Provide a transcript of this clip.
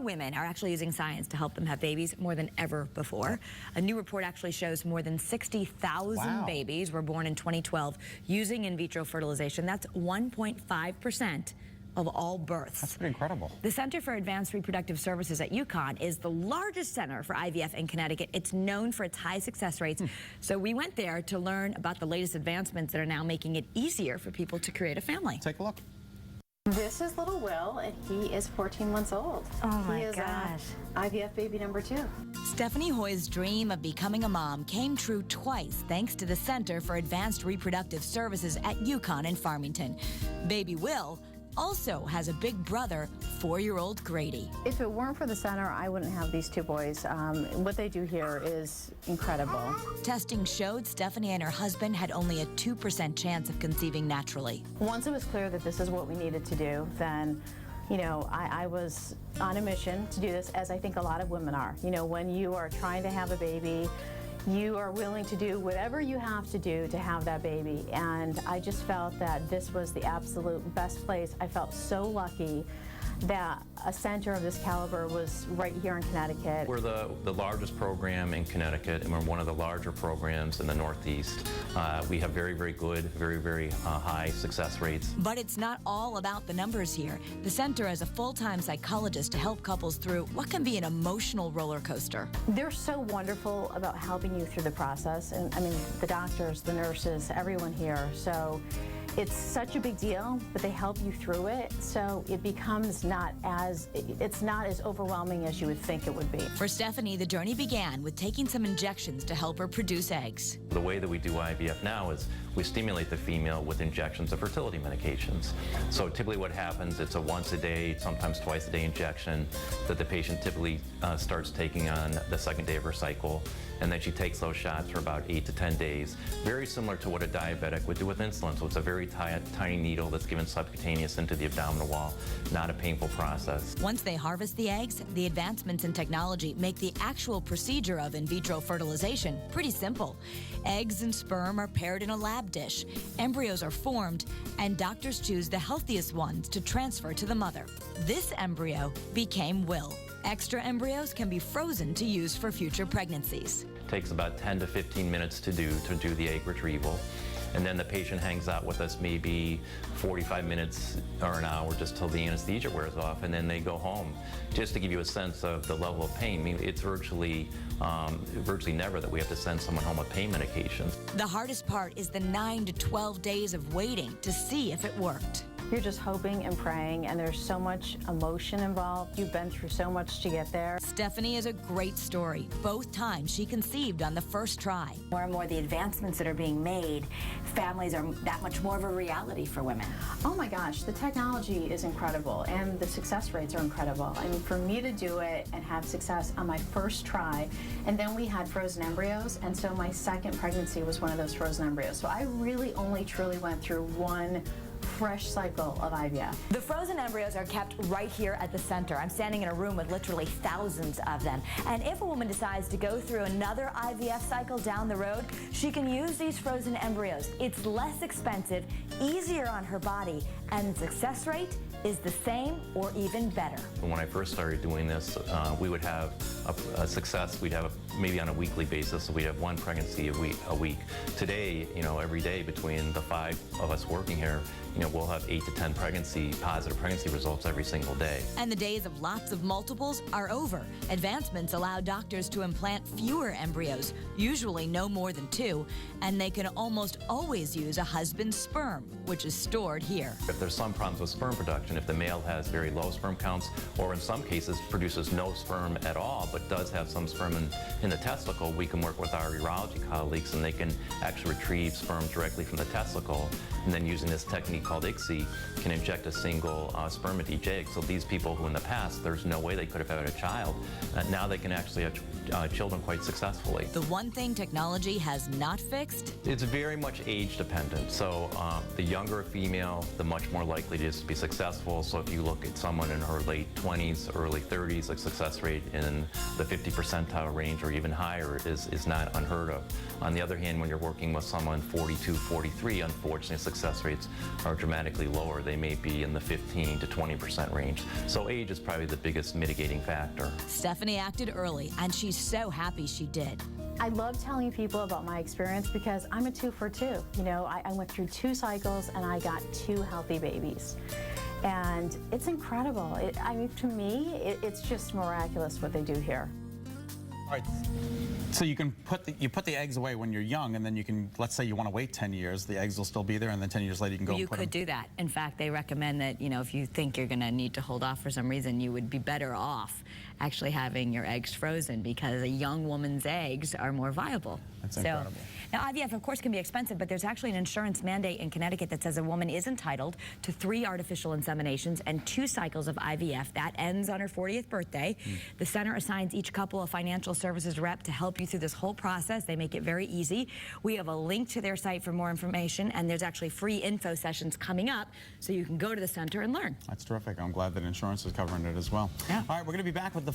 women are actually using science to help them have babies more than ever before. A new report actually shows more than 60,000 babies were born in 2012 using in vitro fertilization. That's 1.5% of all births. That's pretty incredible. The Center for Advanced Reproductive Services at UConn is the largest center for IVF in Connecticut. It's known for its high success rates. So we went there to learn about the latest advancements that are now making it easier for people to create a family. Take a look. This is little Will, and he is 14 months old. Oh my he is gosh. IVF baby number 2. Stephanie Hoy's dream of becoming a mom came true twice thanks to the Center for Advanced Reproductive Services at UConn in Farmington. Baby Will also has a big brother, 4-year-old Grady. If it weren't for the center, I wouldn't have these 2 boys. What they do here is incredible. Testing showed Stephanie and her husband had only a 2% chance of conceiving naturally. Once it was clear that this is what we needed to do, then you know, I was on a mission to do this, as I think a lot of women are. You know, when you are trying to have a baby, you are willing to do whatever you have to do to have that baby. And I just felt that this was the absolute best place. I felt so lucky that a center of this caliber was right here in Connecticut. We're the largest program in Connecticut, and we're one of the larger programs in the Northeast. We have very, very good, very high success rates. But it's not all about the numbers here. The center has a full-time psychologist to help couples through what can be an emotional roller coaster. They're so wonderful about helping you through the process. And I mean, the doctors, the nurses, everyone here. So it's such a big deal, but they help you through it, so it becomes it's not as overwhelming as you would think it would be. For Stephanie, the journey began with taking some injections to help her produce eggs. The way that we do IVF now is we stimulate the female with injections of fertility medications. So typically what happens, it's a once a day, sometimes twice a day injection that the patient typically starts taking on the second day of her cycle, and then she takes those shots for about 8 to 10 days, very similar to what a diabetic would do with insulin. So it's a very tiny needle that's given subcutaneous into the abdominal wall, not a painful process. Once they harvest the eggs, the advancements in technology make the actual procedure of in vitro fertilization pretty simple. Eggs and sperm are paired in a lab dish, embryos are formed, and doctors choose the healthiest ones to transfer to the mother. This embryo became Will. Extra embryos can be frozen to use for future pregnancies. It takes about 10 to 15 minutes to do the egg retrieval. And then the patient hangs out with us maybe 45 minutes or an hour just till the anesthesia wears off, and then they go home. Just to give you a sense of the level of pain, I mean, it's virtually never that we have to send someone home with pain medications. The hardest part is the 9 to 12 days of waiting to see if it worked. You're just hoping and praying, and there's so much emotion involved. You've been through so much to get there. Stephanie is a great story. Both times she conceived on the first try. More and more the advancements that are being made, families are that much more of a reality for women. Oh my gosh, the technology is incredible, and the success rates are incredible. I mean, for me to do it and have success on my first try, and then we had frozen embryos, and so my second pregnancy was one of those frozen embryos. So I really only truly went through one fresh cycle of IVF. The frozen embryos are kept right here at the center. I'm standing in a room with literally thousands of them. And if a woman decides to go through another IVF cycle down the road, she can use these frozen embryos. It's less expensive, easier on her body, and the success rate is the same or even better. When I first started doing this, we would have a success. We'd have maybe on a weekly basis, so we'd have 1 pregnancy a week. Today, you know, every day between the 5 of us working here, you know, we'll have 8 to 10 positive pregnancy results every single day. And the days of lots of multiples are over. Advancements allow doctors to implant fewer embryos, usually no more than 2, and they can almost always use a husband's sperm, which is stored here. If there's some problems with sperm production, if the male has very low sperm counts, or in some cases produces no sperm at all, but does have some sperm in the testicle, we can work with our urology colleagues, and they can actually retrieve sperm directly from the testicle, and then using this technique called ICSI, can inject a single sperm at each egg. So these people who in the past, there's no way they could have had a child, now they can actually have children quite successfully. The one thing technology has not fixed? It's very much age dependent. So the younger a female, the much more likely it is to be successful. successful. So if you look at someone in her late 20s, early 30s, like success rate in the 50 percentile range or even higher is not unheard of. On the other hand, when you're working with someone 42, 43, unfortunately success rates are dramatically lower. They may be in the 15 to 20% range. So age is probably the biggest mitigating factor. Stephanie acted early, and she's so happy she did. I love telling people about my experience because I'm a 2 for 2. You know, I went through 2 cycles and I got 2 healthy babies. And it's incredible. I mean, to me, it's just miraculous what they do here. All right. So you can put the eggs away when you're young, and then you can, let's say you want to wait 10 years, the eggs will still be there, and then 10 years later you can go You and put could them. do that. In fact, they recommend that, you know, if you think you're going to need to hold off for some reason, you would be better off actually having your eggs frozen because a young woman's eggs are more viable. That's incredible. Now, IVF, of course, can be expensive, but there's actually an insurance mandate in Connecticut that says a woman is entitled to 3 artificial inseminations and 2 cycles of IVF. That ends on her 40th birthday. The center assigns each couple a financial services rep to help you through this whole process. They make it very easy. We have a link to their site for more information, and there's actually free info sessions coming up, so you can go to the center and learn. That's terrific. I'm glad that insurance is covering it as well. Yeah. All right, we're going to be back with the